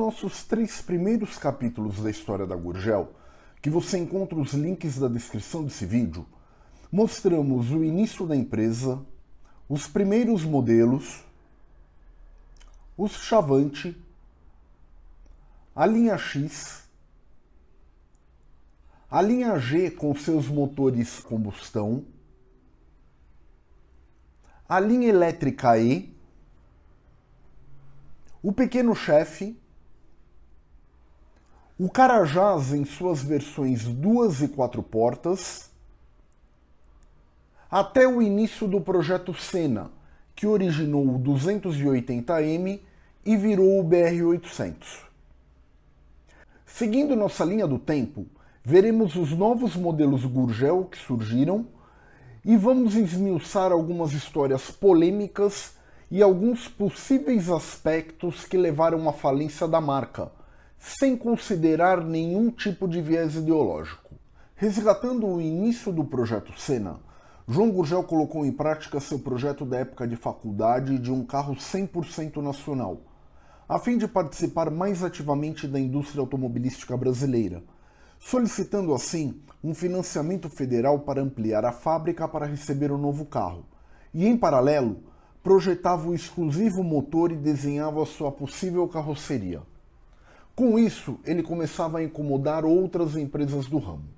nossos 3 primeiros capítulos da história da Gurgel, que você encontra os links da descrição desse vídeo, mostramos o início da empresa, os primeiros modelos, os Chavante, a linha X, a linha G com seus motores combustão, a linha elétrica E, o pequeno chefe, o Carajás em suas versões 2 e 4 portas, até o início do projeto Senna, que originou o 280M e virou o BR-800. Seguindo nossa linha do tempo, veremos os novos modelos Gurgel que surgiram e vamos esmiuçar algumas histórias polêmicas e alguns possíveis aspectos que levaram à falência da marca, sem considerar nenhum tipo de viés ideológico. Resgatando o início do projeto Senna, João Gurgel colocou em prática seu projeto da época de faculdade de um carro 100% nacional, a fim de participar mais ativamente da indústria automobilística brasileira, solicitando assim um financiamento federal para ampliar a fábrica para receber o novo carro, e em paralelo, projetava o exclusivo motor e desenhava sua possível carroceria. Com isso, ele começava a incomodar outras empresas do ramo.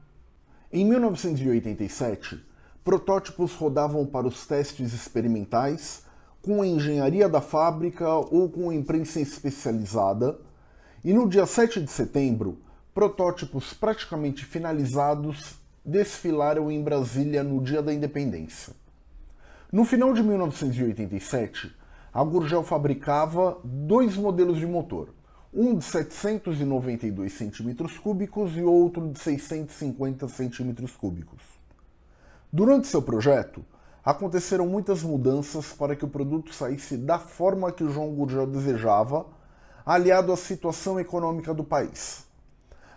Em 1987, protótipos rodavam para os testes experimentais, com a engenharia da fábrica ou com a imprensa especializada, e no dia 7 de setembro, protótipos praticamente finalizados desfilaram em Brasília no Dia da Independência. No final de 1987, a Gurgel fabricava 2 modelos de motor, um de 792 cm3 e outro de 650 cm3. Durante seu projeto, aconteceram muitas mudanças para que o produto saísse da forma que o João Gurgel desejava, aliado à situação econômica do país.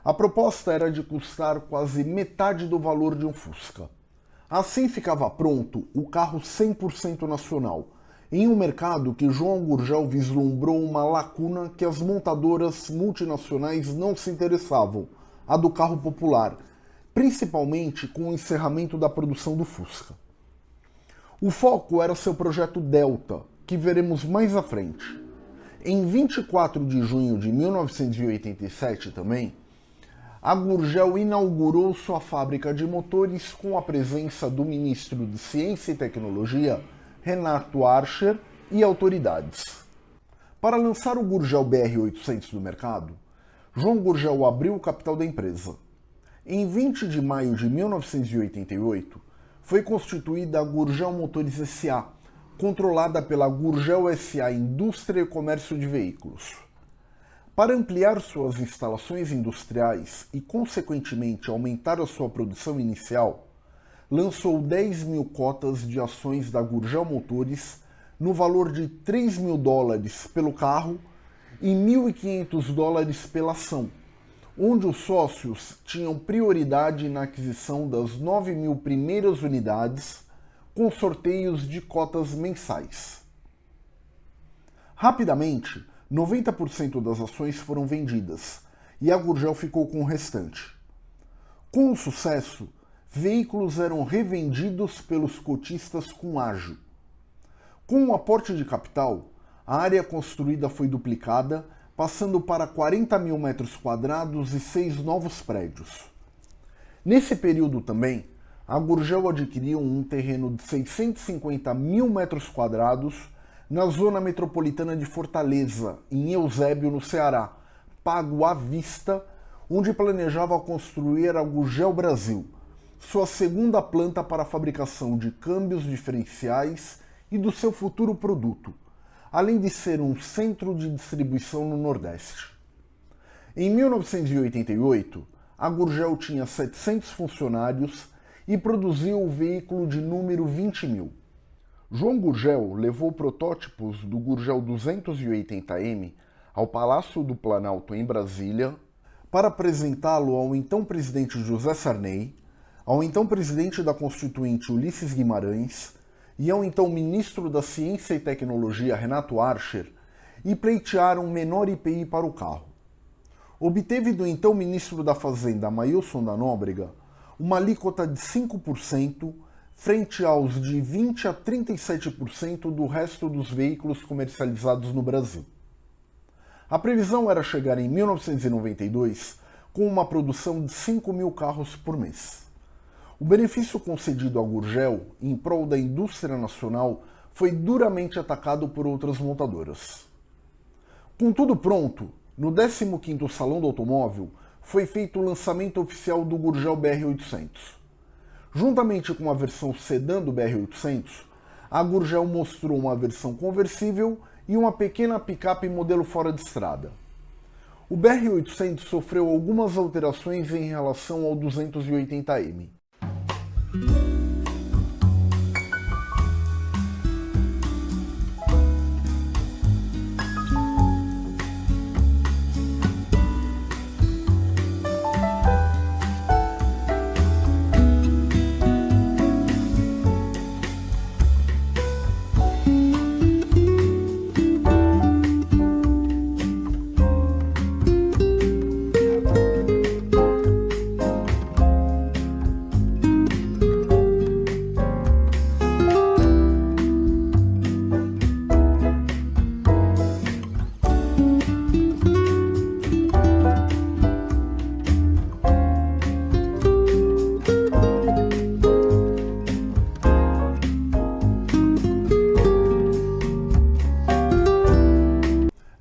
A proposta era de custar quase metade do valor de um Fusca. Assim ficava pronto o carro 100% nacional, em um mercado que João Gurgel vislumbrou uma lacuna que as montadoras multinacionais não se interessavam, a do carro popular, principalmente com o encerramento da produção do Fusca. O foco era seu projeto Delta, que veremos mais à frente. Em 24 de junho de 1987 também, a Gurgel inaugurou sua fábrica de motores com a presença do ministro de Ciência e Tecnologia, Renato Archer, e autoridades. Para lançar o Gurgel BR-800 no mercado, João Gurgel abriu o capital da empresa. Em 20 de maio de 1988, foi constituída a Gurgel Motores S.A., controlada pela Gurgel S.A. Indústria e Comércio de Veículos. Para ampliar suas instalações industriais e, consequentemente, aumentar a sua produção inicial, lançou 10 mil cotas de ações da Gurgel Motores no valor de $3.000 pelo carro e $1.500 pela ação, onde os sócios tinham prioridade na aquisição das 9 mil primeiras unidades, com sorteios de cotas mensais. Rapidamente, 90% das ações foram vendidas e a Gurgel ficou com o restante. Com o sucesso, veículos eram revendidos pelos cotistas com ágio. Com o aporte de capital, a área construída foi duplicada, passando para 40 mil metros quadrados e 6 novos prédios. Nesse período também, a Gurgel adquiriu um terreno de 650 mil metros quadrados na zona metropolitana de Fortaleza, em Eusébio, no Ceará, pago à vista, onde planejava construir a Gurgel Brasil, sua segunda planta para a fabricação de câmbios diferenciais e do seu futuro produto, além de ser um centro de distribuição no Nordeste. Em 1988, a Gurgel tinha 700 funcionários e produziu o veículo de número 20.000. João Gurgel levou protótipos do Gurgel 280M ao Palácio do Planalto em Brasília para apresentá-lo ao então presidente José Sarney, ao então presidente da Constituinte Ulisses Guimarães e ao então ministro da Ciência e Tecnologia Renato Archer e pleitearam menor IPI para o carro. obteve do então ministro da Fazenda, Amailson da Nóbrega, uma alíquota de 5% frente aos de 20 a 37% do resto dos veículos comercializados no Brasil. A previsão era chegar em 1992 com uma produção de 5 mil carros por mês. O benefício concedido à Gurgel em prol da indústria nacional foi duramente atacado por outras montadoras. Com tudo pronto, no 15º Salão do Automóvel foi feito o lançamento oficial do Gurgel BR-800. Juntamente com a versão sedã do BR-800, a Gurgel mostrou uma versão conversível e uma pequena picape modelo fora de estrada. O BR-800 sofreu algumas alterações em relação ao 280M.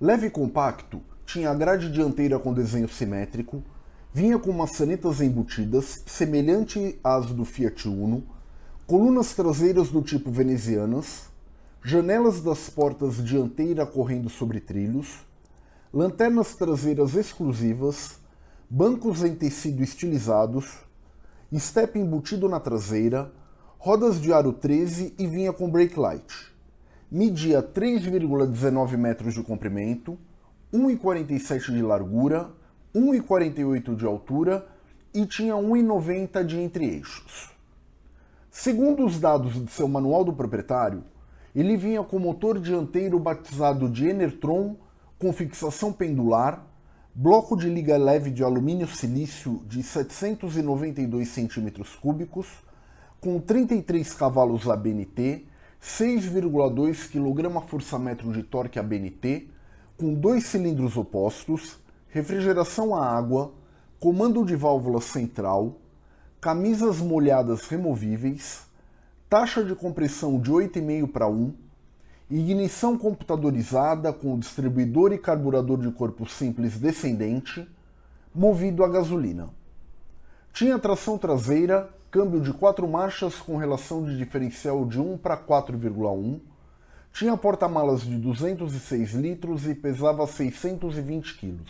Leve e compacto, tinha a grade dianteira com desenho simétrico, vinha com maçanetas embutidas, semelhante às do Fiat Uno, colunas traseiras do tipo venezianas, janelas das portas dianteira correndo sobre trilhos, lanternas traseiras exclusivas, bancos em tecido estilizados, estepe embutido na traseira, rodas de aro 13 e vinha com brake light. Media 3,19 metros de comprimento, 1,47 de largura, 1,48 de altura e tinha 1,90 de entre-eixos. Segundo os dados de seu manual do proprietário, ele vinha com motor dianteiro batizado de Enertron, com fixação pendular, bloco de liga leve de alumínio silício de 792 cm3, com 33 cavalos ABNT, 6,2 kgfm de torque ABNT, com 2 cilindros opostos, refrigeração a água, comando de válvula central, camisas molhadas removíveis, taxa de compressão de 8,5:1, ignição computadorizada com distribuidor e carburador de corpo simples descendente, movido a gasolina. Tinha tração traseira, câmbio de 4 marchas com relação de diferencial de 1:4,1, tinha porta-malas de 206 litros e pesava 620 kg.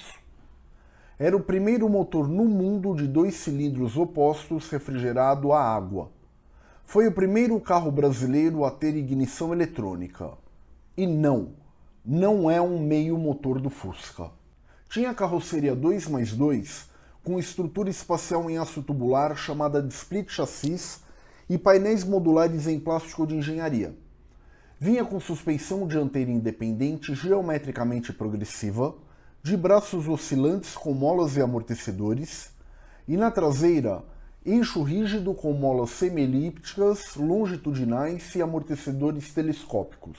Era o primeiro motor no mundo de 2 cilindros opostos refrigerado a água. Foi o primeiro carro brasileiro a ter ignição eletrônica. E não é um meio motor do Fusca. Tinha carroceria 2+2 com estrutura espacial em aço tubular chamada de split chassis e painéis modulares em plástico de engenharia. Vinha com suspensão dianteira independente geometricamente progressiva, de braços oscilantes com molas e amortecedores, e na traseira, eixo rígido com molas semi-elípticas, longitudinais e amortecedores telescópicos.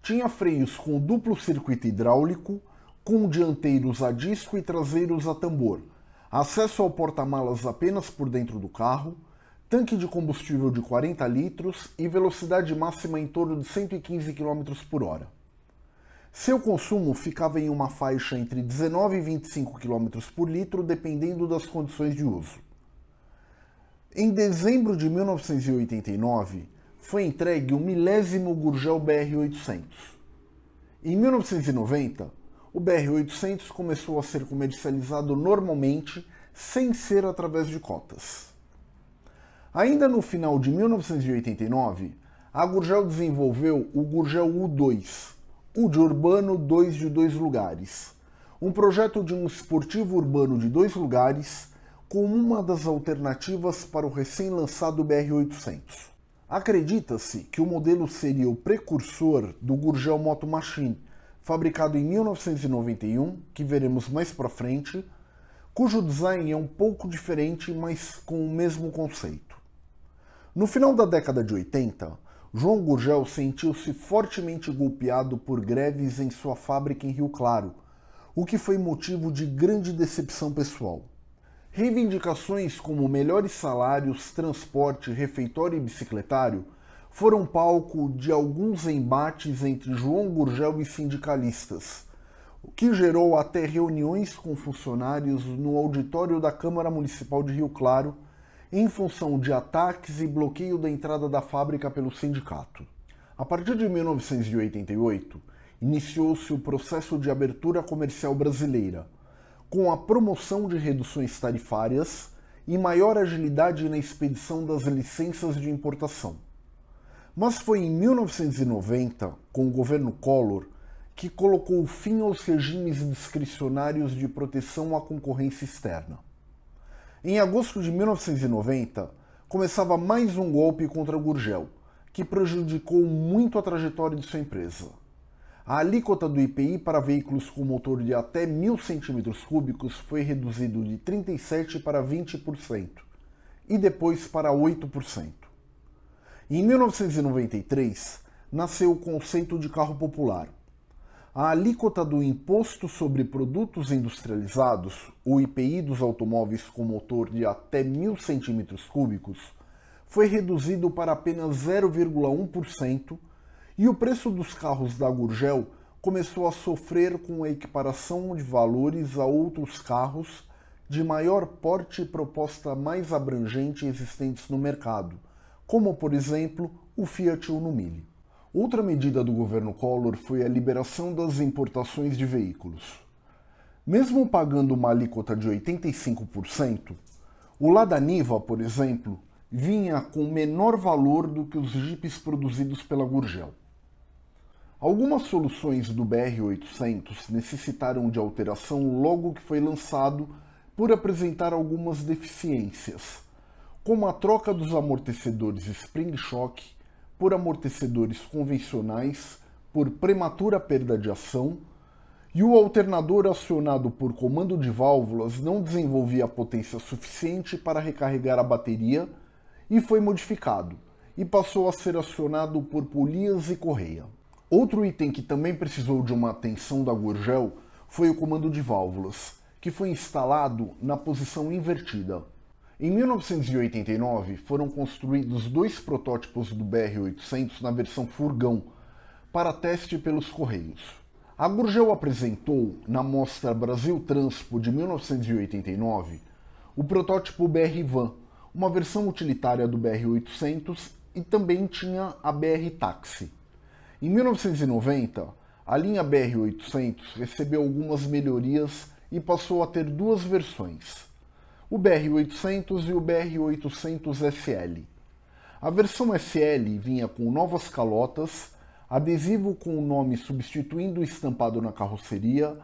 Tinha freios com duplo circuito hidráulico, com dianteiros a disco e traseiros a tambor, acesso ao porta-malas apenas por dentro do carro, tanque de combustível de 40 litros e velocidade máxima em torno de 115 km por hora. Seu consumo ficava em uma faixa entre 19 e 25 km por litro, dependendo das condições de uso. Em dezembro de 1989, foi entregue o 1000º Gurgel BR-800. Em 1990, o BR-800 começou a ser comercializado normalmente, sem ser através de cotas. Ainda no final de 1989, a Gurgel desenvolveu o Gurgel U2, o de urbano 2 de 2 lugares, um projeto de um esportivo urbano de 2 lugares, como uma das alternativas para o recém-lançado BR-800. Acredita-se que o modelo seria o precursor do Gurgel Moto Machine, fabricado em 1991, que veremos mais para frente, cujo design é um pouco diferente, mas com o mesmo conceito. No final da década de 80, João Gurgel sentiu-se fortemente golpeado por greves em sua fábrica em Rio Claro, o que foi motivo de grande decepção pessoal. Reivindicações como melhores salários, transporte, refeitório e bicicletário foram palco de alguns embates entre João Gurgel e sindicalistas, o que gerou até reuniões com funcionários no auditório da Câmara Municipal de Rio Claro, em função de ataques e bloqueio da entrada da fábrica pelo sindicato. A partir de 1988, iniciou-se o processo de abertura comercial brasileira, com a promoção de reduções tarifárias e maior agilidade na expedição das licenças de importação. Mas foi em 1990, com o governo Collor, que colocou fim aos regimes discricionários de proteção à concorrência externa. Em agosto de 1990, começava mais um golpe contra Gurgel, que prejudicou muito a trajetória de sua empresa. A alíquota do IPI para veículos com motor de até 1.000 cm3 foi reduzido de 37% para 20% e depois para 8%. Em 1993, nasceu o conceito de carro popular. A alíquota do Imposto sobre Produtos Industrializados, o IPI dos automóveis com motor de até 1.000 cm3, foi reduzido para apenas 0,1%, e o preço dos carros da Gurgel começou a sofrer com a equiparação de valores a outros carros de maior porte e proposta mais abrangente existentes no mercado, como, por exemplo, o Fiat Uno Mille. Outra medida do governo Collor foi a liberação das importações de veículos. Mesmo pagando uma alíquota de 85%, o Lada Niva, por exemplo, vinha com menor valor do que os jipes produzidos pela Gurgel. Algumas soluções do BR-800 necessitaram de alteração logo que foi lançado por apresentar algumas deficiências, como a troca dos amortecedores Spring Shock por amortecedores convencionais por prematura perda de ação, e o alternador acionado por comando de válvulas não desenvolvia potência suficiente para recarregar a bateria e foi modificado, e passou a ser acionado por polias e correia. Outro item que também precisou de uma atenção da Gurgel foi o comando de válvulas, que foi instalado na posição invertida. Em 1989, foram construídos 2 protótipos do BR-800 na versão furgão, para teste pelos Correios. A Gurgel apresentou, na Mostra Brasil Transpo de 1989, o protótipo BR Van, uma versão utilitária do BR-800, e também tinha a BR Taxi. Em 1990, a linha BR-800 recebeu algumas melhorias e passou a ter 2 versões, o BR-800 e o BR-800 SL. A versão SL vinha com novas calotas, adesivo com o nome substituindo o estampado na carroceria,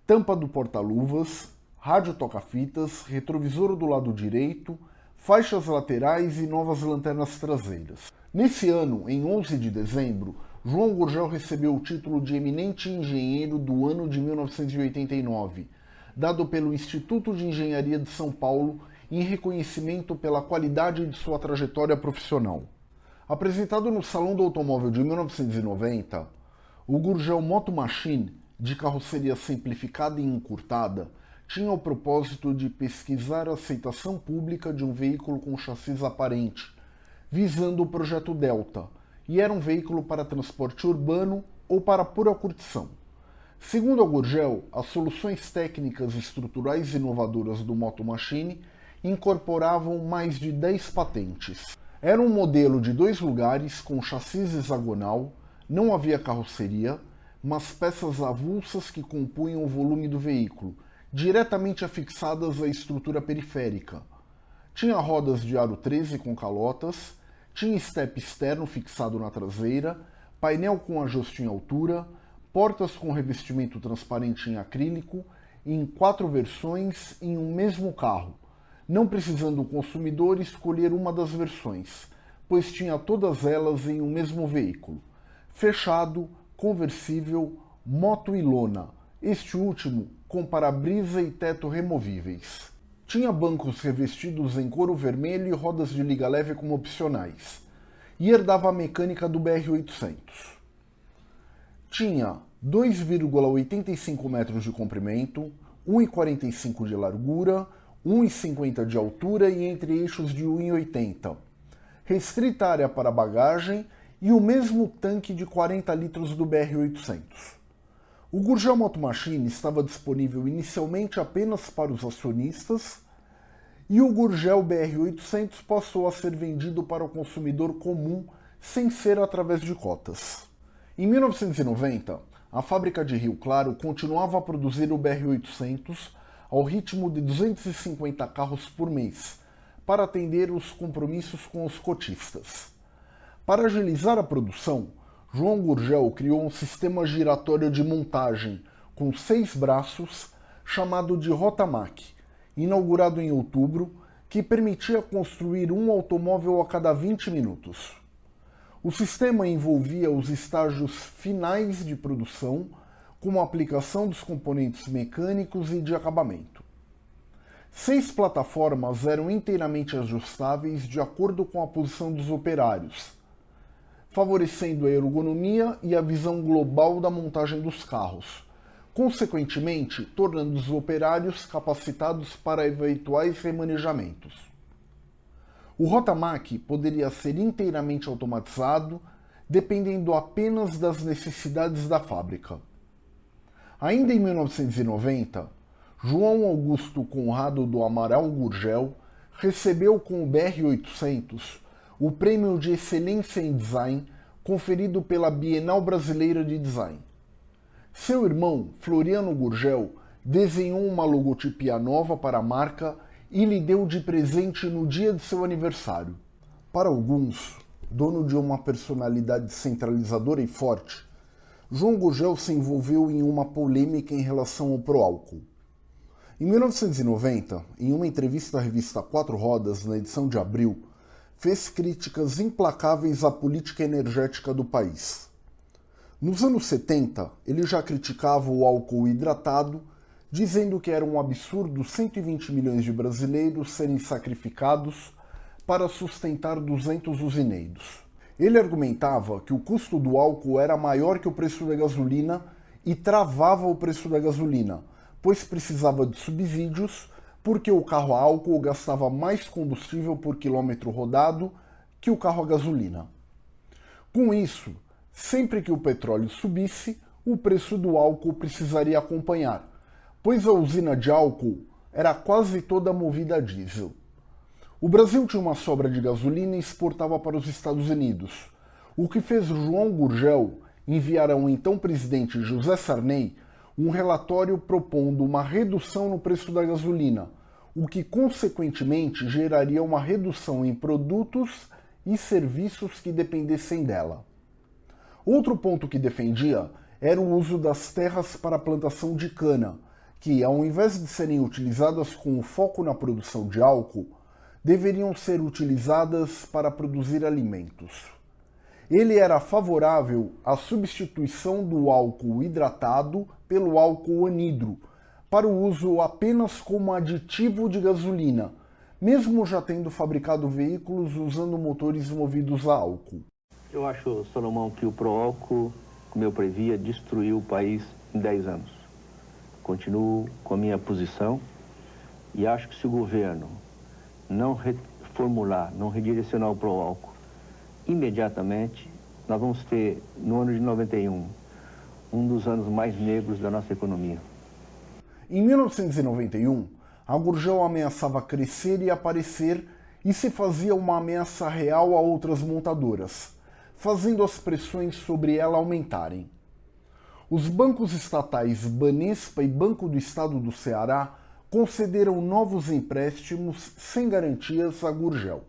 tampa do porta-luvas, rádio toca-fitas, retrovisor do lado direito, faixas laterais e novas lanternas traseiras. Nesse ano, em 11 de dezembro, João Gurgel recebeu o título de Eminente Engenheiro do ano de 1989, dado pelo Instituto de Engenharia de São Paulo em reconhecimento pela qualidade de sua trajetória profissional. Apresentado no Salão do Automóvel de 1990, o Gurgel Moto Machine, de carroceria simplificada e encurtada, tinha o propósito de pesquisar a aceitação pública de um veículo com chassis aparente, visando o projeto Delta, e era um veículo para transporte urbano ou para pura curtição. Segundo a Gurgel, as soluções técnicas e estruturais inovadoras do Moto Machine incorporavam mais de 10 patentes. Era um modelo de 2 lugares com chassis hexagonal, não havia carroceria, mas peças avulsas que compunham o volume do veículo, diretamente afixadas à estrutura periférica. Tinha rodas de aro 13 com calotas, tinha estepe externo fixado na traseira, painel com ajuste em altura, portas com revestimento transparente em acrílico, em 4 versões em um mesmo carro, não precisando o consumidor escolher uma das versões, pois tinha todas elas em um mesmo veículo, fechado, conversível moto e lona, este último com para-brisa e teto removíveis. Tinha bancos revestidos em couro vermelho e rodas de liga leve como opcionais, e herdava a mecânica do BR-800. Tinha 2,85 metros de comprimento, 1,45 de largura, 1,50 de altura e entre eixos de 1,80. Restrita área para bagagem e o mesmo tanque de 40 litros do BR-800. O Gurgel Moto Machine estava disponível inicialmente apenas para os acionistas e o Gurgel BR-800 passou a ser vendido para o consumidor comum sem ser através de cotas. Em 1990, a fábrica de Rio Claro continuava a produzir o BR-800 ao ritmo de 250 carros por mês, para atender os compromissos com os cotistas. Para agilizar a produção, João Gurgel criou um sistema giratório de montagem com 6 braços, chamado de Rotamac, inaugurado em outubro, que permitia construir um automóvel a cada 20 minutos. O sistema envolvia os estágios finais de produção, como a aplicação dos componentes mecânicos e de acabamento. 6 plataformas eram inteiramente ajustáveis de acordo com a posição dos operários, favorecendo a ergonomia e a visão global da montagem dos carros, consequentemente tornando os operários capacitados para eventuais remanejamentos. O Rotamac poderia ser inteiramente automatizado, dependendo apenas das necessidades da fábrica. Ainda em 1990, João Augusto Conrado do Amaral Gurgel recebeu com o BR-800 o Prêmio de Excelência em Design conferido pela Bienal Brasileira de Design. Seu irmão, Floriano Gurgel, desenhou uma logotipia nova para a marca e lhe deu de presente no dia de seu aniversário. Para alguns, dono de uma personalidade centralizadora e forte, João Gurgel se envolveu em uma polêmica em relação ao Proálcool. Em 1990, em uma entrevista à revista Quatro Rodas, na edição de abril, fez críticas implacáveis à política energética do país. Nos anos 70, ele já criticava o álcool hidratado, dizendo que era um absurdo 120 milhões de brasileiros serem sacrificados para sustentar 200 usineiros. Ele argumentava que o custo do álcool era maior que o preço da gasolina e travava o preço da gasolina, pois precisava de subsídios porque o carro a álcool gastava mais combustível por quilômetro rodado que o carro a gasolina. Com isso, sempre que o petróleo subisse, o preço do álcool precisaria acompanhar, pois a usina de álcool era quase toda movida a diesel. O Brasil tinha uma sobra de gasolina e exportava para os Estados Unidos, o que fez João Gurgel enviar ao então presidente José Sarney um relatório propondo uma redução no preço da gasolina, o que consequentemente geraria uma redução em produtos e serviços que dependessem dela. Outro ponto que defendia era o uso das terras para a plantação de cana, que, ao invés de serem utilizadas com o foco na produção de álcool, deveriam ser utilizadas para produzir alimentos. Ele era favorável à substituição do álcool hidratado pelo álcool anidro, para o uso apenas como aditivo de gasolina, mesmo já tendo fabricado veículos usando motores movidos a álcool. Eu acho, Salomão, que o Proálcool, como eu previa, destruiu o país em 10 anos. Continuo com a minha posição e acho que se o governo não reformular, não redirecionar o Proálcool imediatamente, nós vamos ter, no ano de 91, um dos anos mais negros da nossa economia. Em 1991, a Gurgel ameaçava crescer e aparecer e se fazia uma ameaça real a outras montadoras, fazendo as pressões sobre ela aumentarem. Os bancos estatais Banespa e Banco do Estado do Ceará concederam novos empréstimos sem garantias a Gurgel.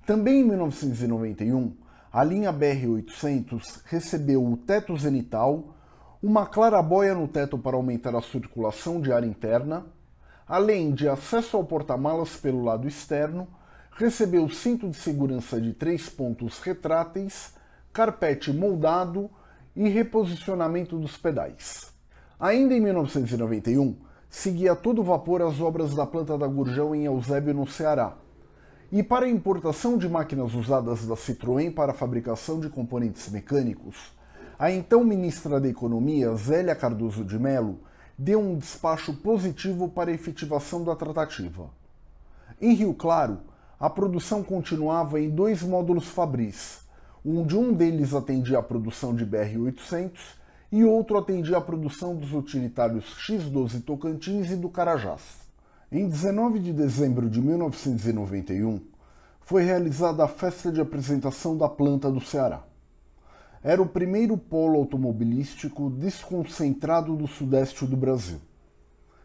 Também em 1991, a linha BR-800 recebeu o teto zenital, uma clarabóia no teto para aumentar a circulação de ar interna, além de acesso ao porta-malas pelo lado externo, recebeu cinto de segurança de 3 pontos retráteis, carpete moldado e reposicionamento dos pedais. Ainda em 1991, seguia a todo vapor as obras da planta da Gurgel em Eusébio, no Ceará. E para a importação de máquinas usadas da Citroën para a fabricação de componentes mecânicos, a então ministra da Economia, Zélia Cardoso de Mello, deu um despacho positivo para a efetivação da tratativa. Em Rio Claro, a produção continuava em 2 módulos fabris, onde um deles atendia à produção de BR-800 e outro atendia à produção dos utilitários X-12 Tocantins e do Carajás. Em 19 de dezembro de 1991, foi realizada a festa de apresentação da planta do Ceará. Era o primeiro polo automobilístico desconcentrado do sudeste do Brasil.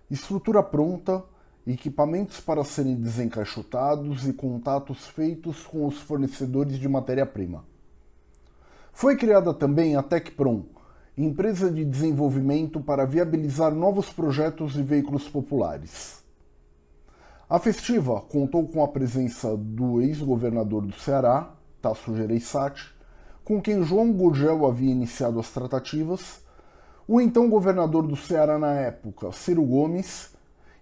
Estrutura pronta, equipamentos para serem desencaixotados e contatos feitos com os fornecedores de matéria-prima. Foi criada também a Tecprom, empresa de desenvolvimento para viabilizar novos projetos de veículos populares. A festiva contou com a presença do ex-governador do Ceará, Tasso Gereissati, com quem João Gurgel havia iniciado as tratativas, o então governador do Ceará na época, Ciro Gomes,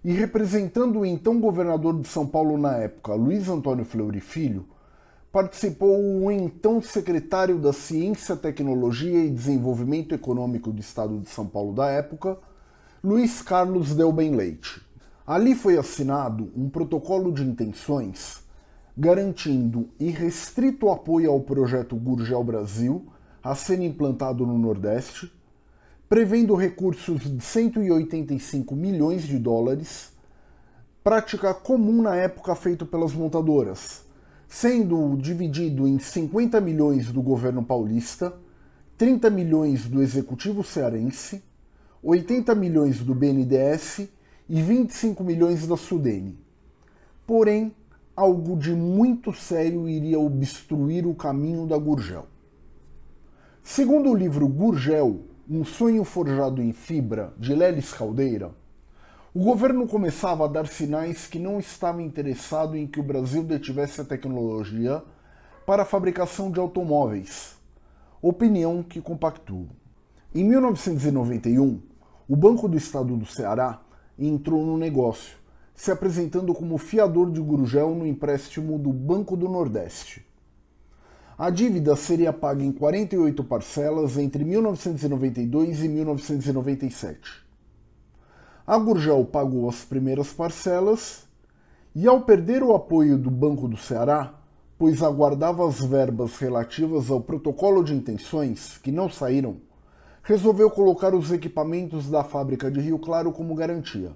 e representando o então governador de São Paulo na época, Luiz Antônio Fleury Filho, participou o então secretário da Ciência, Tecnologia e Desenvolvimento Econômico do Estado de São Paulo da época, Luiz Carlos Delben Leite. Ali foi assinado um protocolo de intenções garantindo irrestrito apoio ao projeto Gurgel Brasil a ser implantado no Nordeste, prevendo recursos de 185 milhões de dólares, prática comum na época feita pelas montadoras, sendo dividido em 50 milhões do governo paulista, 30 milhões do executivo cearense, 80 milhões do BNDES e 25 milhões da Sudene. Porém, algo de muito sério iria obstruir o caminho da Gurgel. Segundo o livro Gurgel, um sonho forjado em fibra, de Lelis Caldeira, o governo começava a dar sinais que não estava interessado em que o Brasil detivesse a tecnologia para a fabricação de automóveis, opinião que compactuou. Em 1991, o Banco do Estado do Ceará entrou no negócio, se apresentando como fiador de Gurgel no empréstimo do Banco do Nordeste. A dívida seria paga em 48 parcelas entre 1992 e 1997. A Gurgel pagou as primeiras parcelas e, ao perder o apoio do Banco do Ceará, pois aguardava as verbas relativas ao protocolo de intenções, que não saíram, resolveu colocar os equipamentos da fábrica de Rio Claro como garantia.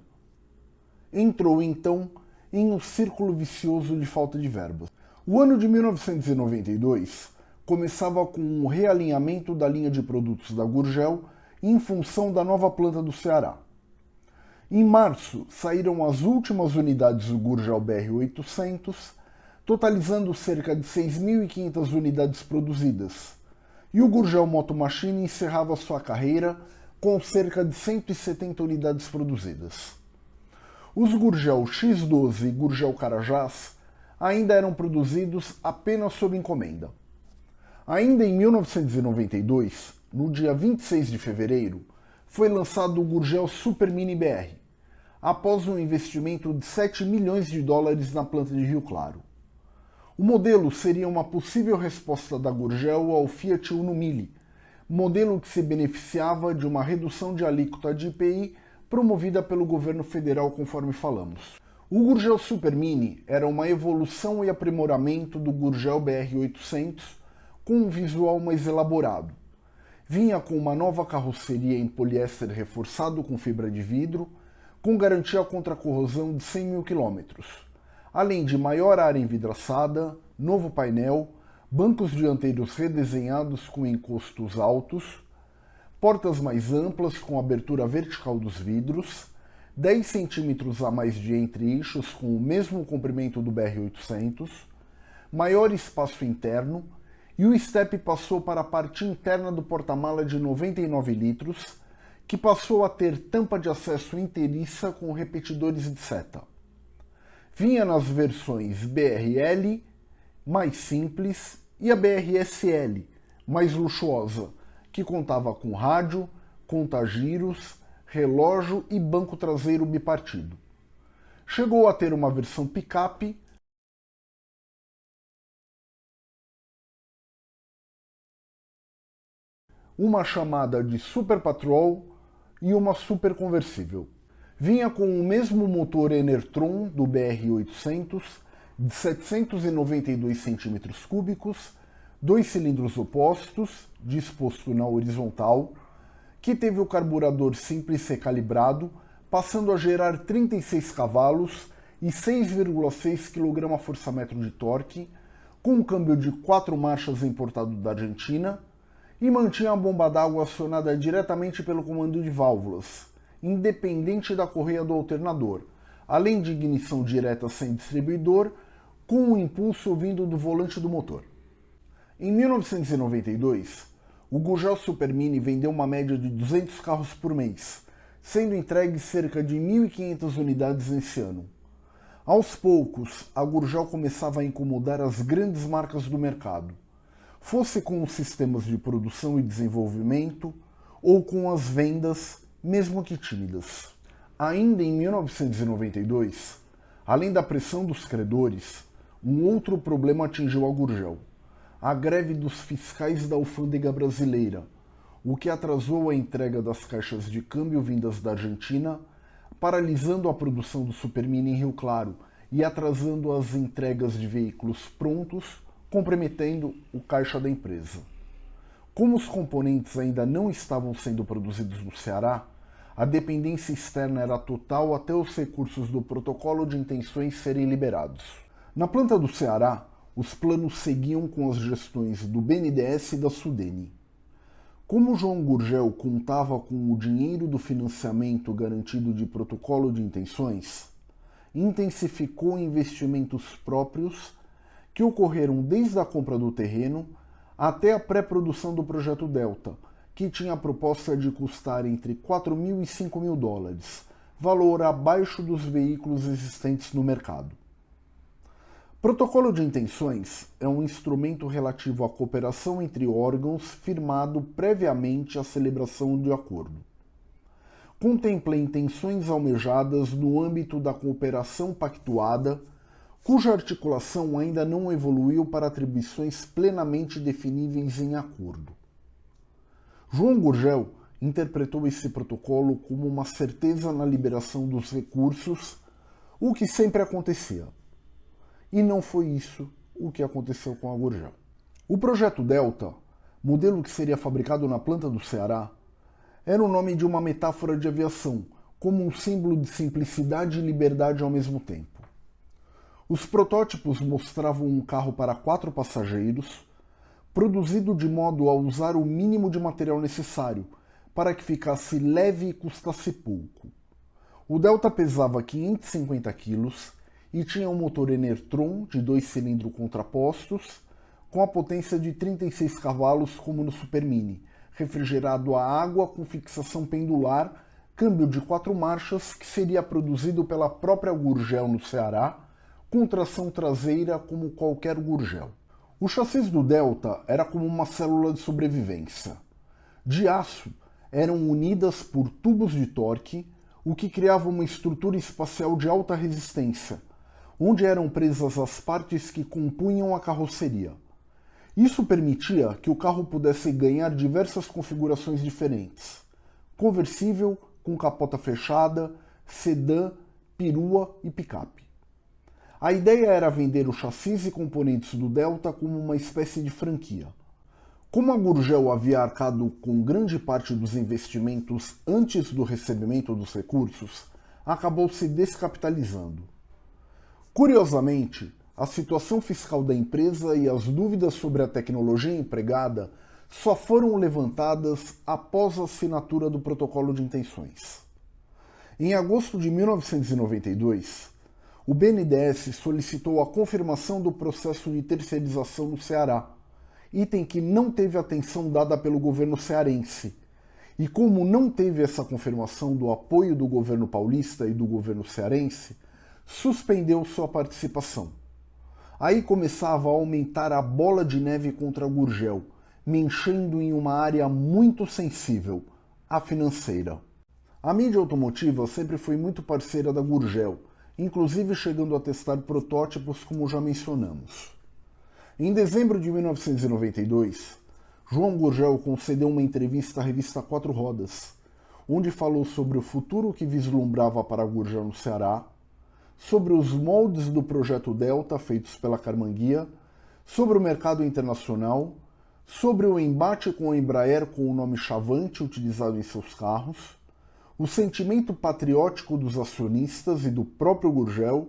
Entrou, então, em um círculo vicioso de falta de verbas. O ano de 1992 começava com um realinhamento da linha de produtos da Gurgel em função da nova planta do Ceará. Em março, saíram as últimas unidades do Gurgel BR-800, totalizando cerca de 6.500 unidades produzidas, e o Gurgel Moto Machine encerrava sua carreira com cerca de 170 unidades produzidas. Os Gurgel X-12 e Gurgel Carajás ainda eram produzidos apenas sob encomenda. Ainda em 1992, no dia 26 de fevereiro, foi lançado o Gurgel Super Mini BR, após um investimento de 7 milhões de dólares na planta de Rio Claro. O modelo seria uma possível resposta da Gurgel ao Fiat Uno Mille, modelo que se beneficiava de uma redução de alíquota de IPI promovida pelo governo federal, conforme falamos. O Gurgel Super Mini era uma evolução e aprimoramento do Gurgel BR-800 com um visual mais elaborado. Vinha com uma nova carroceria em poliéster reforçado com fibra de vidro, com garantia contra a corrosão de 100 mil quilômetros, além de maior área envidraçada, novo painel, bancos dianteiros redesenhados com encostos altos, portas mais amplas com abertura vertical dos vidros, 10 centímetros a mais de entre-eixos com o mesmo comprimento do BR-800, maior espaço interno, e o step passou para a parte interna do porta-mala de 99 litros, que passou a ter tampa de acesso inteiriça com repetidores de seta. Vinha nas versões BRL, mais simples, e a BRSL, mais luxuosa, que contava com rádio, contagiros, relógio e banco traseiro bipartido. Chegou a ter uma versão picape, uma chamada de Super Patrol e uma super conversível. Vinha com o mesmo motor Enertron do BR-800, de 792 cm3, 2 cilindros opostos, disposto na horizontal, que teve o carburador simples recalibrado, passando a gerar 36 cavalos e 6,6 kgfm de torque, com um câmbio de 4 marchas importado da Argentina, e mantinha a bomba d'água acionada diretamente pelo comando de válvulas, independente da correia do alternador, além de ignição direta sem distribuidor, com o impulso vindo do volante do motor. Em 1992, o Gurgel Supermini vendeu uma média de 200 carros por mês, sendo entregues cerca de 1.500 unidades nesse ano. Aos poucos, a Gurgel começava a incomodar as grandes marcas do mercado, fosse com os sistemas de produção e desenvolvimento ou com as vendas, mesmo que tímidas. Ainda em 1992, além da pressão dos credores, um outro problema atingiu a Gurgel: a greve dos fiscais da alfândega brasileira, o que atrasou a entrega das caixas de câmbio vindas da Argentina, paralisando a produção do Supermini em Rio Claro e atrasando as entregas de veículos prontos, comprometendo o caixa da empresa. Como os componentes ainda não estavam sendo produzidos no Ceará, a dependência externa era total até os recursos do protocolo de intenções serem liberados. Na planta do Ceará, os planos seguiam com as gestões do BNDES e da Sudene. Como João Gurgel contava com o dinheiro do financiamento garantido de protocolo de intenções, intensificou investimentos próprios que ocorreram desde a compra do terreno até a pré-produção do projeto Delta, que tinha a proposta de custar entre 4.000 e 5.000 dólares, valor abaixo dos veículos existentes no mercado. Protocolo de intenções é um instrumento relativo à cooperação entre órgãos firmado previamente à celebração de acordo. Contempla intenções almejadas no âmbito da cooperação pactuada, cuja articulação ainda não evoluiu para atribuições plenamente definíveis em acordo. João Gurgel interpretou esse protocolo como uma certeza na liberação dos recursos, o que sempre acontecia. E não foi isso o que aconteceu com a Gurgel. O projeto Delta, modelo que seria fabricado na planta do Ceará, era o nome de uma metáfora de aviação, como um símbolo de simplicidade e liberdade ao mesmo tempo. Os protótipos mostravam um carro para 4 passageiros, produzido de modo a usar o mínimo de material necessário, para que ficasse leve e custasse pouco. O Delta pesava 550 kg e tinha um motor Enertron de 2 cilindros contrapostos, com a potência de 36 cavalos como no Supermini, refrigerado a água com fixação pendular, câmbio de 4 marchas que seria produzido pela própria Gurgel no Ceará, com tração traseira como qualquer Gurgel. O chassi do Delta era como uma célula de sobrevivência. De aço, eram unidas por tubos de torque, o que criava uma estrutura espacial de alta resistência, onde eram presas as partes que compunham a carroceria. Isso permitia que o carro pudesse ganhar diversas configurações diferentes: conversível, com capota fechada, sedã, perua e picape. A ideia era vender o chassi e componentes do Delta como uma espécie de franquia. Como a Gurgel havia arcado com grande parte dos investimentos antes do recebimento dos recursos, acabou se descapitalizando. Curiosamente, a situação fiscal da empresa e as dúvidas sobre a tecnologia empregada só foram levantadas após a assinatura do protocolo de intenções. Em agosto de 1992, o BNDES solicitou a confirmação do processo de terceirização no Ceará, item que não teve atenção dada pelo governo cearense. E como não teve essa confirmação do apoio do governo paulista e do governo cearense, suspendeu sua participação. Aí começava a aumentar a bola de neve contra a Gurgel, me enchendo em uma área muito sensível, a financeira. A mídia automotiva sempre foi muito parceira da Gurgel, inclusive chegando a testar protótipos como já mencionamos. Em dezembro de 1992, João Gurgel concedeu uma entrevista à revista Quatro Rodas, onde falou sobre o futuro que vislumbrava para a Gurgel no Ceará, sobre os moldes do projeto Delta feitos pela Carmanguia, sobre o mercado internacional, sobre o embate com a Embraer com o nome Chavante utilizado em seus carros, o sentimento patriótico dos acionistas e do próprio Gurgel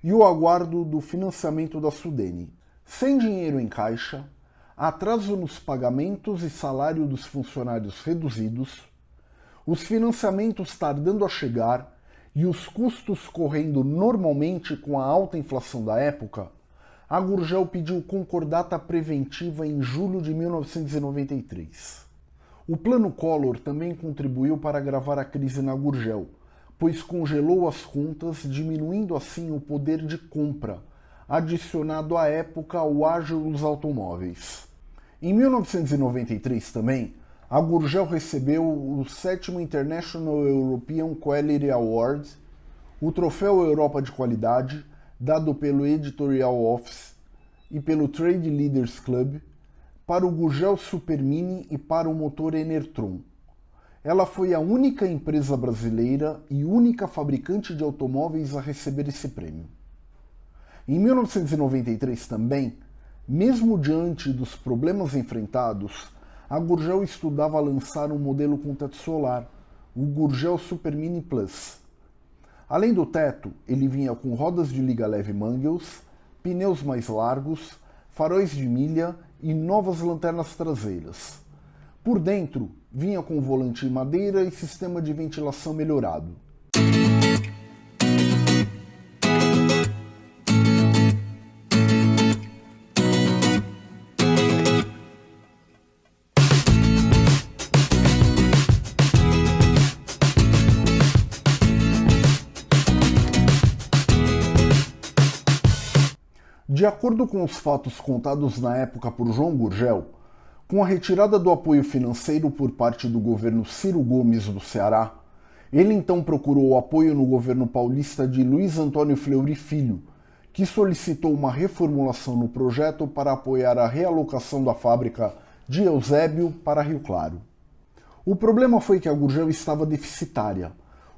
e o aguardo do financiamento da Sudene. Sem dinheiro em caixa, atraso nos pagamentos e salário dos funcionários reduzidos, os financiamentos tardando a chegar e os custos correndo normalmente com a alta inflação da época, a Gurgel pediu concordata preventiva em julho de 1993. O Plano Collor também contribuiu para agravar a crise na Gurgel, pois congelou as contas, diminuindo assim o poder de compra, adicionado à época ao ágio dos automóveis. Em 1993 também, a Gurgel recebeu o 7º International European Quality Award, o Troféu Europa de Qualidade, dado pelo Editorial Office e pelo Trade Leaders Club, para o Gurgel Super Mini e para o motor Enertron. Ela foi a única empresa brasileira e única fabricante de automóveis a receber esse prêmio. Em 1993 também, mesmo diante dos problemas enfrentados, a Gurgel estudava lançar um modelo com teto solar, o Gurgel Super Mini Plus. Além do teto, ele vinha com rodas de liga leve Mangels, pneus mais largos, faróis de milha e novas lanternas traseiras. Por dentro, vinha com volante em madeira e sistema de ventilação melhorado. De acordo com os fatos contados na época por João Gurgel, com a retirada do apoio financeiro por parte do governo Ciro Gomes do Ceará, ele então procurou o apoio no governo paulista de Luiz Antônio Fleury Filho, que solicitou uma reformulação no projeto para apoiar a realocação da fábrica de Eusébio para Rio Claro. O problema foi que a Gurgel estava deficitária,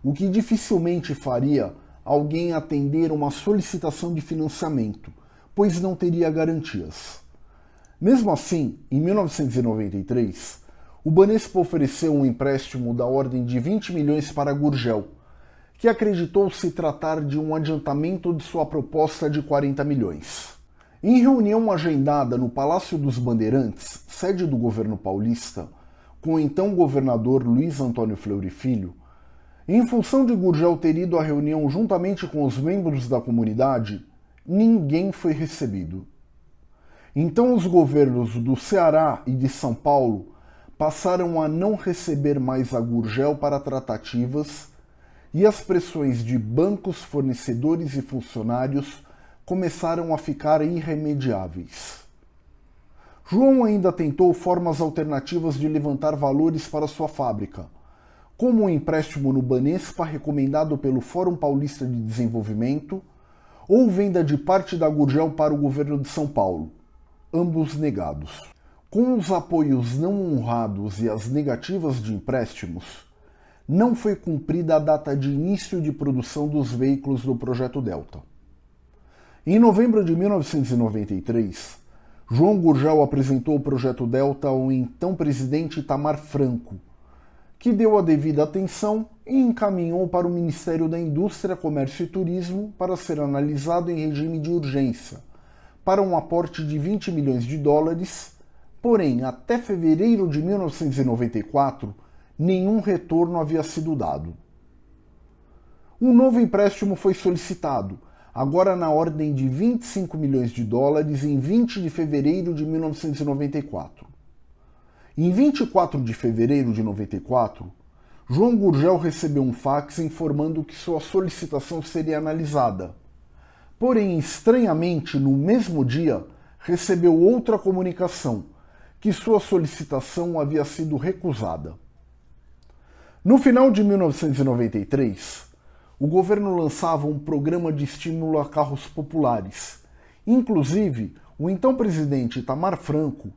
o que dificilmente faria alguém atender uma solicitação de financiamento, pois não teria garantias. Mesmo assim, em 1993, o Banespa ofereceu um empréstimo da ordem de 20 milhões para a Gurgel, que acreditou se tratar de um adiantamento de sua proposta de 40 milhões. Em reunião agendada no Palácio dos Bandeirantes, sede do governo paulista, com o então governador Luiz Antônio Fleury Filho, em função de Gurgel ter ido à reunião juntamente com os membros da comunidade, ninguém foi recebido. Então os governos do Ceará e de São Paulo passaram a não receber mais a Gurgel para tratativas e as pressões de bancos, fornecedores e funcionários começaram a ficar irremediáveis. João ainda tentou formas alternativas de levantar valores para sua fábrica, como um empréstimo no Banespa recomendado pelo Fórum Paulista de Desenvolvimento ou venda de parte da Gurgel para o governo de São Paulo, ambos negados. Com os apoios não honrados e as negativas de empréstimos, não foi cumprida a data de início de produção dos veículos do Projeto Delta. Em novembro de 1993, João Gurgel apresentou o Projeto Delta ao então presidente Itamar Franco, que deu a devida atenção e encaminhou para o Ministério da Indústria, Comércio e Turismo para ser analisado em regime de urgência, para um aporte de 20 milhões de dólares, porém, até fevereiro de 1994, nenhum retorno havia sido dado. Um novo empréstimo foi solicitado, agora na ordem de 25 milhões de dólares em 20 de fevereiro de 1994. Em 24 de fevereiro de 94, João Gurgel recebeu um fax informando que sua solicitação seria analisada. Porém, estranhamente, no mesmo dia, recebeu outra comunicação, que sua solicitação havia sido recusada. No final de 1993, o governo lançava um programa de estímulo a carros populares. Inclusive, o então presidente Itamar Franco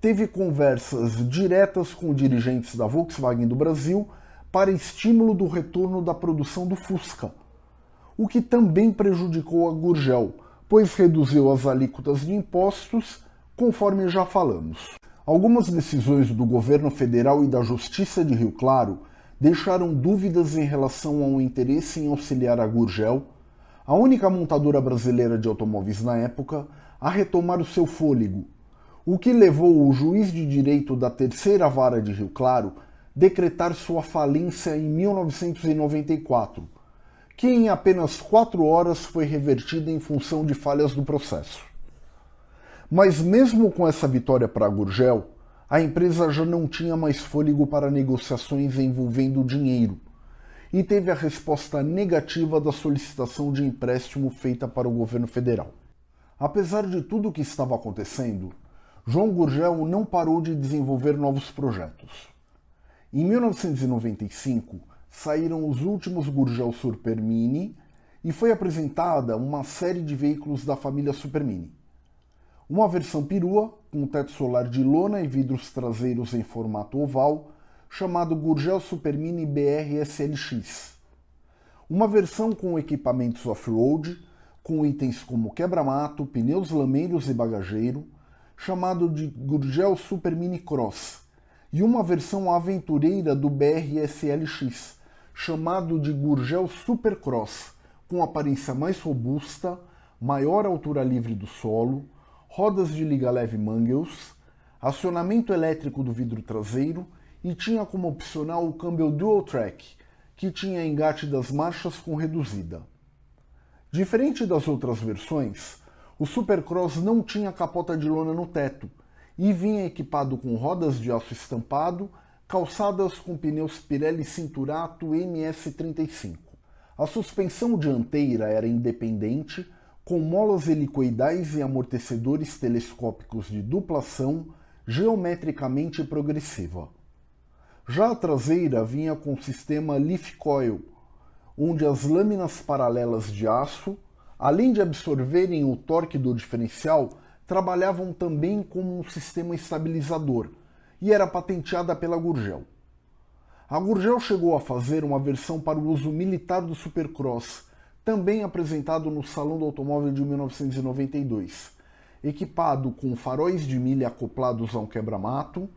teve conversas diretas com dirigentes da Volkswagen do Brasil para estímulo do retorno da produção do Fusca, o que também prejudicou a Gurgel, pois reduziu as alíquotas de impostos, conforme já falamos. Algumas decisões do governo federal e da Justiça de Rio Claro deixaram dúvidas em relação ao interesse em auxiliar a Gurgel, a única montadora brasileira de automóveis na época, a retomar o seu fôlego, o que levou o juiz de direito da Terceira Vara de Rio Claro decretar sua falência em 1994, que em apenas 4 horas foi revertida em função de falhas do processo. Mas mesmo com essa vitória para a Gurgel, a empresa já não tinha mais fôlego para negociações envolvendo dinheiro e teve a resposta negativa da solicitação de empréstimo feita para o governo federal. Apesar de tudo o que estava acontecendo, João Gurgel não parou de desenvolver novos projetos. Em 1995, saíram os últimos Gurgel Super Mini e foi apresentada uma série de veículos da família Super Mini. Uma versão perua, com teto solar de lona e vidros traseiros em formato oval, chamado Gurgel Super Mini BR SLX. Uma versão com equipamentos off-road, com itens como quebra-mato, pneus lameiros e bagageiro, chamado de Gurgel Super Mini Cross. E uma versão aventureira do BR SLX, chamado de Gurgel Super Cross, com aparência mais robusta, maior altura livre do solo, rodas de liga leve Mangels, acionamento elétrico do vidro traseiro e tinha como opcional o câmbio Dual Track, que tinha engate das marchas com reduzida. Diferente das outras versões, o Supercross não tinha capota de lona no teto e vinha equipado com rodas de aço estampado, calçadas com pneus Pirelli Cinturato MS35. A suspensão dianteira era independente, com molas helicoidais e amortecedores telescópicos de dupla ação, geometricamente progressiva. Já a traseira vinha com o sistema Leaf Coil, onde as lâminas paralelas de aço, além de absorverem o torque do diferencial, trabalhavam também como um sistema estabilizador, e era patenteada pela Gurgel. A Gurgel chegou a fazer uma versão para o uso militar do Supercross, também apresentado no Salão do Automóvel de 1992, equipado com faróis de milha acoplados a um quebra-mato,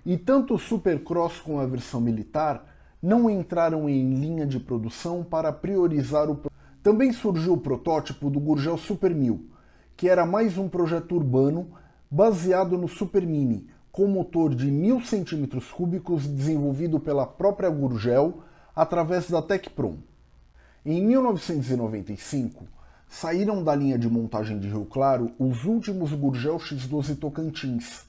e tanto o Supercross como a versão militar não entraram em linha de produção para priorizar o... Também surgiu o protótipo do Gurgel Super 1000, que era mais um projeto urbano baseado no Super Mini, com motor de 1000 cm3 desenvolvido pela própria Gurgel através da Tecprom. Em 1995, saíram da linha de montagem de Rio Claro os últimos Gurgel X12 Tocantins,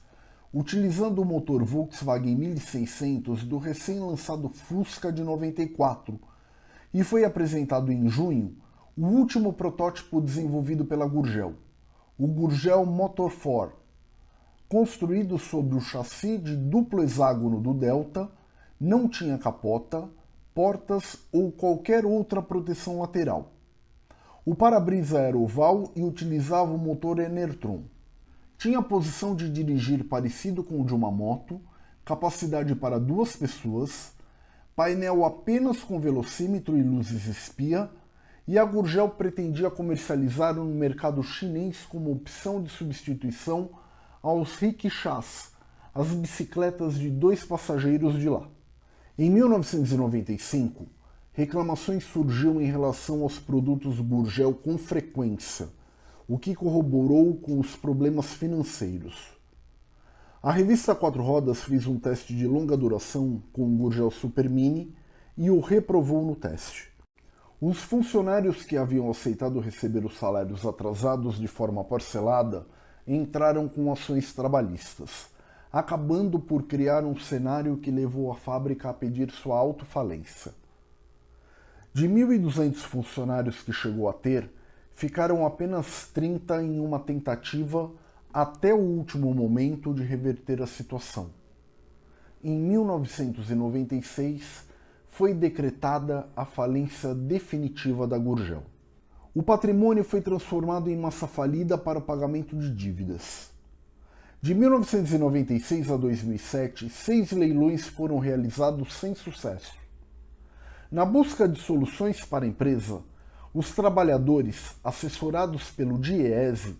utilizando o motor Volkswagen 1600 do recém-lançado Fusca de 94, e foi apresentado em junho o último protótipo desenvolvido pela Gurgel, o Gurgel Motor 4, construído sobre o chassi de duplo hexágono do Delta, não tinha capota, portas ou qualquer outra proteção lateral. O para-brisa era oval e utilizava o motor Enertron. Tinha posição de dirigir parecido com o de uma moto, capacidade para 2 pessoas, painel apenas com velocímetro e luzes espia, e a Gurgel pretendia comercializar no mercado chinês como opção de substituição aos rickshaws, as bicicletas de 2 passageiros de lá. Em 1995, reclamações surgiam em relação aos produtos Gurgel com frequência, o que corroborou com os problemas financeiros. A revista Quatro Rodas fez um teste de longa duração com o Gurgel Super Mini e o reprovou no teste. Os funcionários que haviam aceitado receber os salários atrasados de forma parcelada entraram com ações trabalhistas, acabando por criar um cenário que levou a fábrica a pedir sua autofalência. De 1.200 funcionários que chegou a ter, ficaram apenas 30 em uma tentativa até o último momento de reverter a situação. Em 1996, foi decretada a falência definitiva da Gurgel. O patrimônio foi transformado em massa falida para o pagamento de dívidas. De 1996 a 2007, 6 leilões foram realizados sem sucesso. Na busca de soluções para a empresa, os trabalhadores, assessorados pelo DIEESE,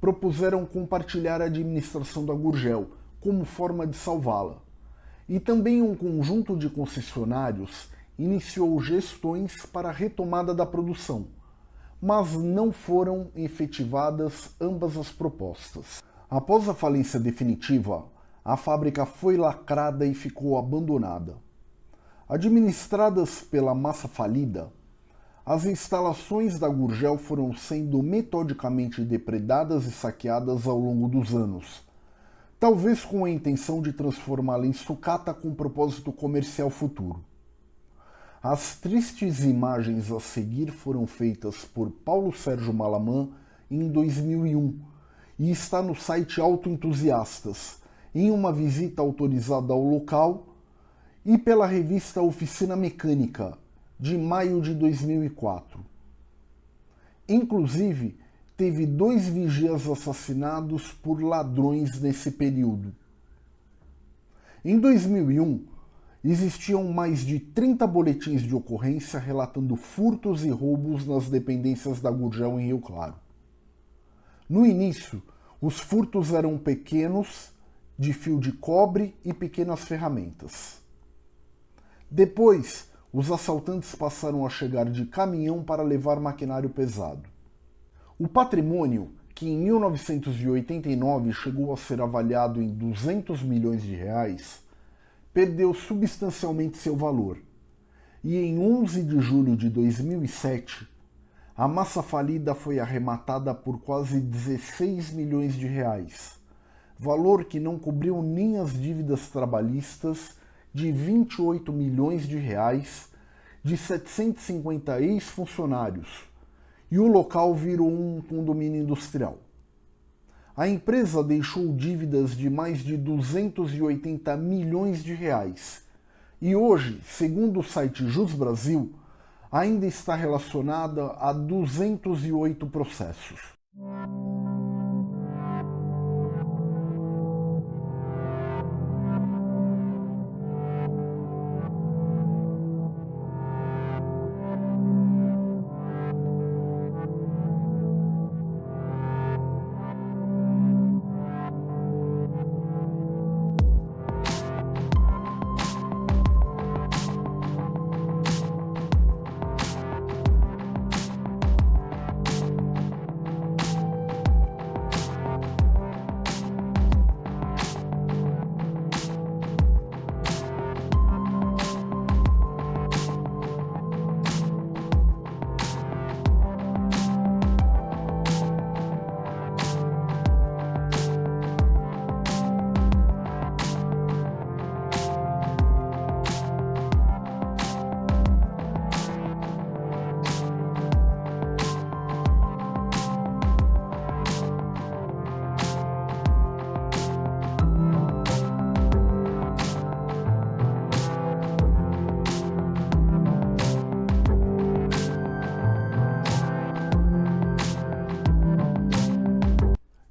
propuseram compartilhar a administração da Gurgel como forma de salvá-la. E também um conjunto de concessionários iniciou gestões para a retomada da produção, mas não foram efetivadas ambas as propostas. Após a falência definitiva, a fábrica foi lacrada e ficou abandonada. Administradas pela massa falida, as instalações da Gurgel foram sendo metodicamente depredadas e saqueadas ao longo dos anos, talvez com a intenção de transformá-la em sucata com propósito comercial futuro. As tristes imagens a seguir foram feitas por Paulo Sérgio Malamã em 2001 e está no site Autoentusiastas, em uma visita autorizada ao local, e pela revista Oficina Mecânica, de maio de 2004. Inclusive, teve 2 vigias assassinados por ladrões nesse período. Em 2001, existiam mais de 30 boletins de ocorrência relatando furtos e roubos nas dependências da Gurgel em Rio Claro. No início, os furtos eram pequenos, de fio de cobre e pequenas ferramentas. Depois, os assaltantes passaram a chegar de caminhão para levar maquinário pesado. O patrimônio, que em 1989 chegou a ser avaliado em 200 milhões de reais, perdeu substancialmente seu valor. E em 11 de julho de 2007, a massa falida foi arrematada por quase 16 milhões de reais, valor que não cobriu nem as dívidas trabalhistas de 28 milhões de reais de 750 ex-funcionários, e o local virou um condomínio industrial. A empresa deixou dívidas de mais de 280 milhões de reais e hoje, segundo o site Jus Brasil, ainda está relacionada a 208 processos.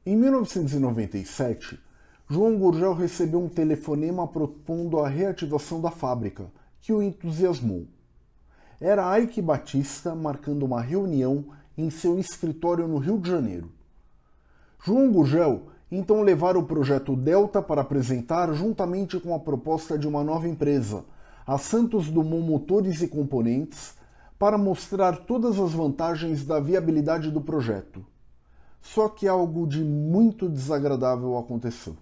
Em 1997, João Gurgel recebeu um telefonema propondo a reativação da fábrica, que o entusiasmou. Era Ike Batista marcando uma reunião em seu escritório no Rio de Janeiro. João Gurgel então levara o projeto Delta para apresentar juntamente com a proposta de uma nova empresa, a Santos Dumont Motores e Componentes, para mostrar todas as vantagens da viabilidade do projeto. Só que algo de muito desagradável aconteceu.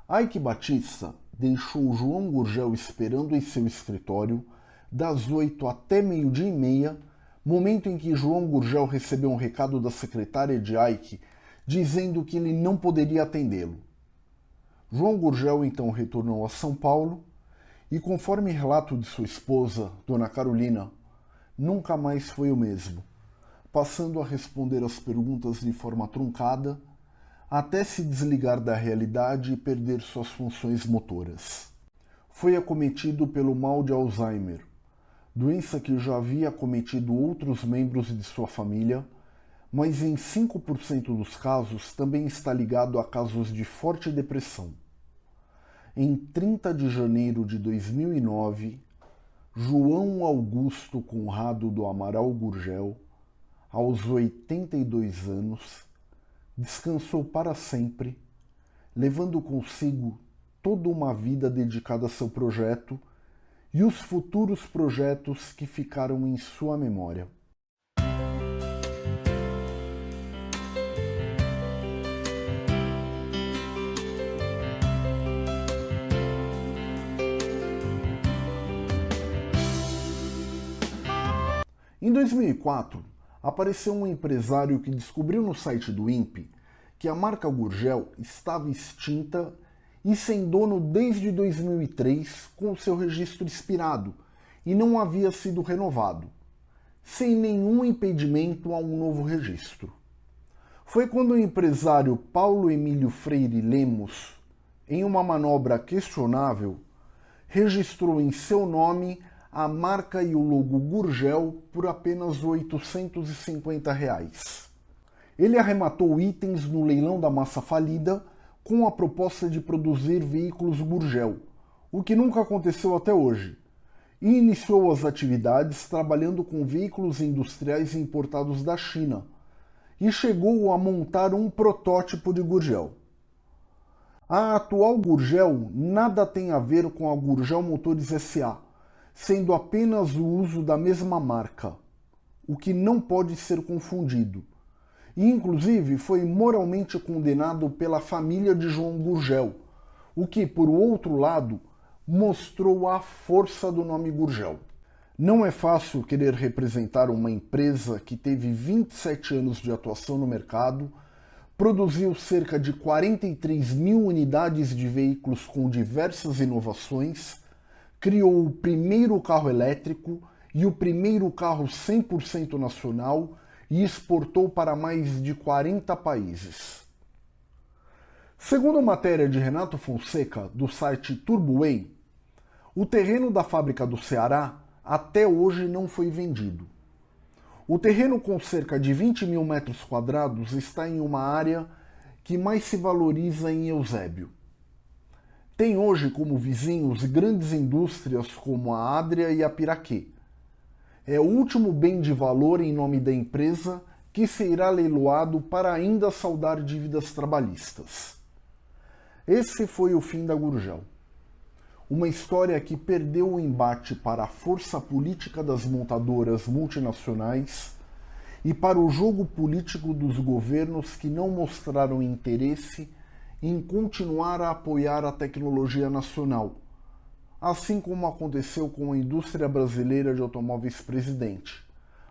Ike Batista deixou João Gurgel esperando em seu escritório das 8 até 12h30, momento em que João Gurgel recebeu um recado da secretária de Ike dizendo que ele não poderia atendê-lo. João Gurgel então retornou a São Paulo e, conforme relato de sua esposa, Dona Carolina, nunca mais foi o mesmo, passando a responder as perguntas de forma truncada, até se desligar da realidade e perder suas funções motoras. Foi acometido pelo mal de Alzheimer, doença que já havia acometido outros membros de sua família, mas em 5% dos casos também está ligado a casos de forte depressão. Em 30 de janeiro de 2009, João Augusto Conrado do Amaral Gurgel, aos 82 anos, descansou para sempre, levando consigo toda uma vida dedicada a seu projeto e os futuros projetos que ficaram em sua memória. Em 2004, apareceu um empresário que descobriu no site do INPE que a marca Gurgel estava extinta e sem dono desde 2003, com seu registro expirado, e não havia sido renovado, sem nenhum impedimento a um novo registro. Foi quando o empresário Paulo Emílio Freire Lemos, em uma manobra questionável, registrou em seu nome a marca e o logo Gurgel por apenas R$ 850. Ele arrematou itens no leilão da massa falida com a proposta de produzir veículos Gurgel, o que nunca aconteceu até hoje, e iniciou as atividades trabalhando com veículos industriais importados da China, e chegou a montar um protótipo de Gurgel. A atual Gurgel nada tem a ver com a Gurgel Motores SA, sendo apenas o uso da mesma marca, o que não pode ser confundido. E inclusive foi moralmente condenado pela família de João Gurgel, o que, por outro lado, mostrou a força do nome Gurgel. Não é fácil querer representar uma empresa que teve 27 anos de atuação no mercado, produziu cerca de 43 mil unidades de veículos com diversas inovações, criou o primeiro carro elétrico e o primeiro carro 100% nacional e exportou para mais de 40 países. Segundo a matéria de Renato Fonseca, do site TurboWay, o terreno da fábrica do Ceará até hoje não foi vendido. O terreno, com cerca de 20 mil metros quadrados, está em uma área que mais se valoriza em Eusébio. Tem hoje como vizinhos grandes indústrias como a Adria e a Piraquê. É o último bem de valor em nome da empresa que será leiloado para ainda saldar dívidas trabalhistas. Esse foi o fim da Gurgel. Uma história que perdeu o embate para a força política das montadoras multinacionais e para o jogo político dos governos que não mostraram interesse em continuar a apoiar a tecnologia nacional, assim como aconteceu com a indústria brasileira de automóveis Presidente,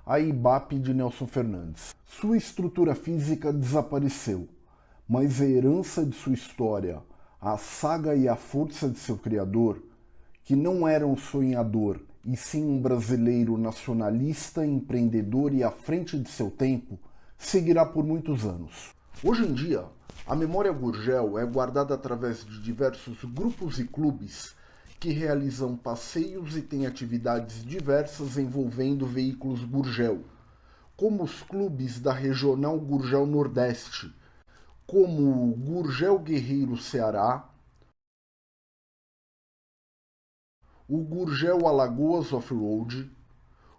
a IBAP de Nelson Fernandes. Sua estrutura física desapareceu, mas a herança de sua história, a saga e a força de seu criador, que não era um sonhador e sim um brasileiro nacionalista, empreendedor e à frente de seu tempo, seguirá por muitos anos. Hoje em dia, a memória Gurgel é guardada através de diversos grupos e clubes que realizam passeios e têm atividades diversas envolvendo veículos Gurgel, como os clubes da Regional Gurgel Nordeste, como o Gurgel Guerreiro Ceará, o Gurgel Alagoas Off-Road,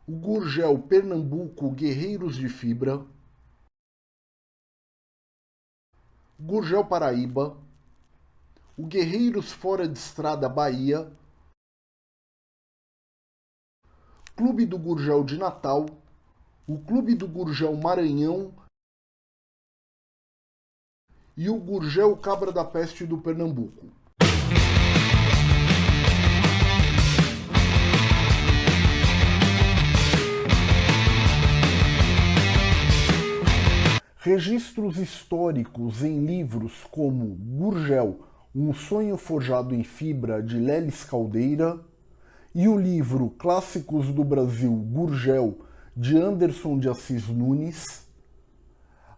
o Gurgel Pernambuco Guerreiros de Fibra, Gurgel Paraíba, o Guerreiros Fora de Estrada Bahia, Clube do Gurgel de Natal, o Clube do Gurgel Maranhão e o Gurgel Cabra da Peste do Pernambuco. Registros históricos em livros como Gurgel, um sonho forjado em fibra, de Lelis Caldeira, e o livro Clássicos do Brasil Gurgel, de Anderson de Assis Nunes,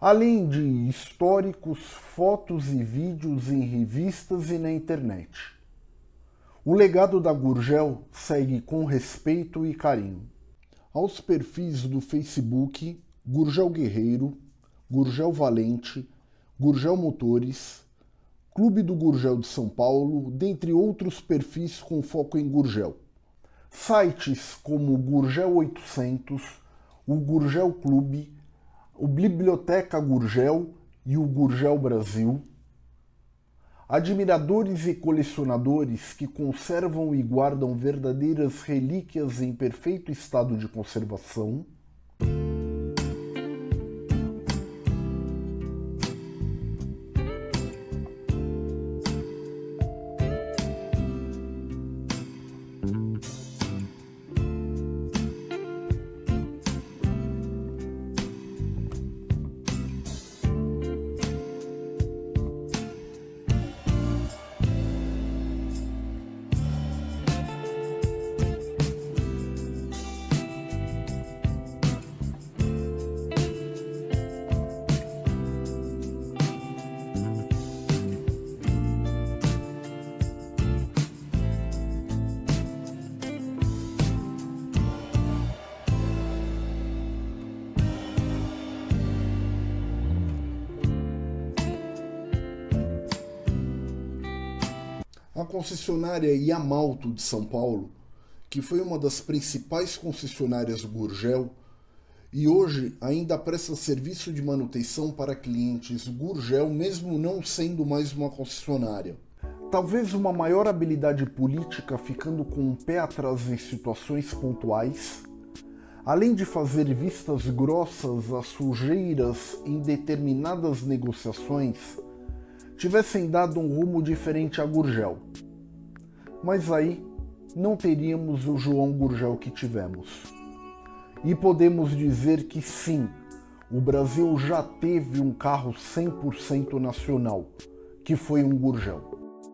além de históricos, fotos e vídeos em revistas e na internet. O legado da Gurgel segue com respeito e carinho. Aos perfis do Facebook Gurgel Guerreiro, Gurgel Valente, Gurgel Motores, Clube do Gurgel de São Paulo, dentre outros perfis com foco em Gurgel. Sites como o Gurgel 800, o Gurgel Clube, o Biblioteca Gurgel e o Gurgel Brasil. Admiradores e colecionadores que conservam e guardam verdadeiras relíquias em perfeito estado de conservação. A concessionária Yamalto de São Paulo, que foi uma das principais concessionárias Gurgel e hoje ainda presta serviço de manutenção para clientes Gurgel, mesmo não sendo mais uma concessionária. Talvez uma maior habilidade política ficando com um pé atrás em situações pontuais, além de fazer vistas grossas às sujeiras em determinadas negociações, tivessem dado um rumo diferente a Gurgel. Mas aí não teríamos o João Gurgel que tivemos. E podemos dizer que sim, o Brasil já teve um carro 100% nacional, que foi um Gurgel.